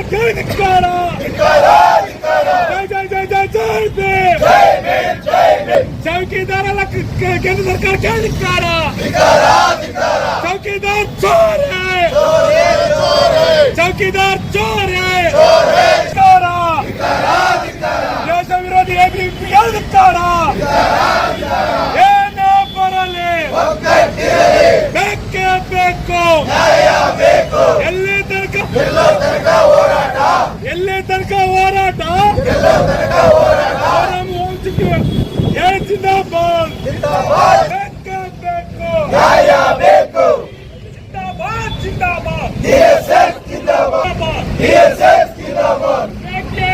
ಧಿಕ್ಕಾರ ಜೈ ಜೈ ಜೈ ಜೈ ಭೀಮ್ ಚೌಕಿದಾರ ಕೇಂದ್ರ ಸರ್ಕಾರ ಧಿಕ್ಕಾರ ಚೌಕಿದಾರ್ ಚೋರ್ ಚೌಕಿದಾರ್ ಚೋರ್ ದೇಶ ವಿರೋಧಿ ಎಬಿವಿಪಿ ಧಿಕ್ಕಾರ ಏನೋ ಬರಲಿ ಬೇಕೇ ಬೇಕು ಎಲ್ಲಿ ತನಕ ಹೋರಾಟ ಜಿಂದಾಬಾದ್ ಬೇಕೇ ಬೇಕು ಜಿಂದಾಬಾದ್ ಜಿಂದಾಬಾದ್ ಬೇಕೇ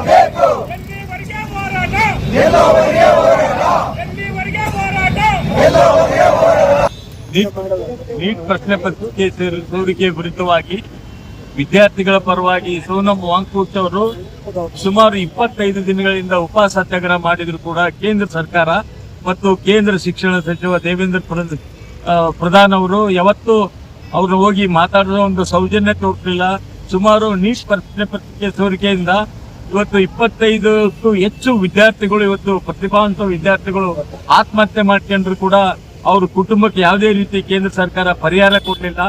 ಬೇಕು ಎಲ್ಲಿವರೆಗೆ ಹೋರಾಟ ನೀಟ್ ಪ್ರಶ್ನೆ ಪತ್ರಿಕೆ ಸೋರಿಕೆ ವಿರುದ್ಧವಾಗಿ ವಿದ್ಯಾರ್ಥಿಗಳ ಪರವಾಗಿ ಸೋನಂ ವಾಂಗ್ಚುಕ್ ಅವರು ಸುಮಾರು 25 ದಿನಗಳಿಂದ ಉಪವಾಸ ಸತ್ಯಾಗ್ರಹ ಮಾಡಿದ್ರು ಕೂಡ ಕೇಂದ್ರ ಸರ್ಕಾರ ಮತ್ತು ಕೇಂದ್ರ ಶಿಕ್ಷಣ ಸಚಿವ ದೇವೇಂದ್ರ ಪ್ರಧಾನ್ ಅವರು ಯಾವತ್ತೂ ಅವ್ರು ಹೋಗಿ ಮಾತಾಡೋ ಒಂದು ಸೌಜನ್ಯ ತೋರಿಸಲಿಲ್ಲ. ಸುಮಾರು ನೀಟ್ ಪ್ರಶ್ನೆ ಪತ್ರಿಕೆ ಸೋರಿಕೆಯಿಂದ ಇವತ್ತು 25ಕ್ಕೂ ಹೆಚ್ಚು ವಿದ್ಯಾರ್ಥಿಗಳು ಇವತ್ತು ಪ್ರತಿಭಾವಂತ ವಿದ್ಯಾರ್ಥಿಗಳು ಆತ್ಮಹತ್ಯೆ ಮಾಡ್ಕೊಂಡ್ರು ಕೂಡ ಅವ್ರ ಕುಟುಂಬಕ್ಕೆ ಯಾವುದೇ ರೀತಿ ಕೇಂದ್ರ ಸರ್ಕಾರ ಪರಿಹಾರ ಕೊಡಲಿಲ್ಲ.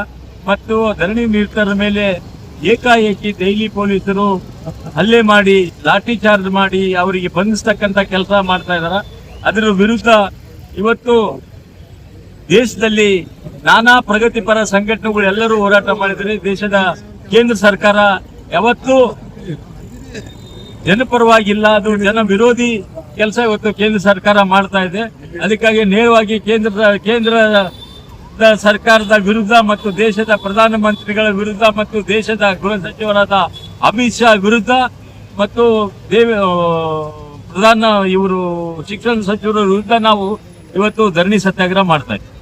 ಮತ್ತು ಧರಣಿ ನಿರತರ ಮೇಲೆ ಏಕಾಏಕಿ ದೆಹಲಿ ಪೊಲೀಸರು ಹಲ್ಲೆ ಮಾಡಿ ಲಾಠಿ ಚಾರ್ಜ್ ಮಾಡಿ ಅವರಿಗೆ ಬಂಧಿಸ್ತಕ್ಕಂಥ ಕೆಲಸ ಮಾಡ್ತಾ ಇದ್ದಾರೆ. ಅದರ ವಿರುದ್ಧ ಇವತ್ತು ದೇಶದಲ್ಲಿ ನಾನಾ ಪ್ರಗತಿಪರ ಸಂಘಟನೆಗಳು ಎಲ್ಲರೂ ಹೋರಾಟ ಮಾಡಿದರೆ ದೇಶದ ಕೇಂದ್ರ ಸರ್ಕಾರ ಯಾವತ್ತೂ ಜನಪರವಾಗಿಲ್ಲ, ಅದು ಜನ ವಿರೋಧಿ ಕೆಲಸ ಇವತ್ತು ಕೇಂದ್ರ ಸರ್ಕಾರ ಮಾಡ್ತಾ ಇದೆ. ಅದಕ್ಕಾಗಿ ನೇರವಾಗಿ ಕೇಂದ್ರದ ಸರ್ಕಾರದ ವಿರುದ್ಧ ಮತ್ತು ದೇಶದ ಪ್ರಧಾನಮಂತ್ರಿಗಳ ವಿರುದ್ಧ ಮತ್ತು ದೇಶದ ಗೃಹ ಸಚಿವರಾದ ಅಮಿತ್ ಶಾ ವಿರುದ್ಧ ಮತ್ತು ಇವರು ಶಿಕ್ಷಣ ಸಚಿವರ ವಿರುದ್ಧ ನಾವು ಇವತ್ತು ಧರಣಿ ಸತ್ಯಾಗ್ರಹ ಮಾಡ್ತಾ ಇದ್ದೀವಿ.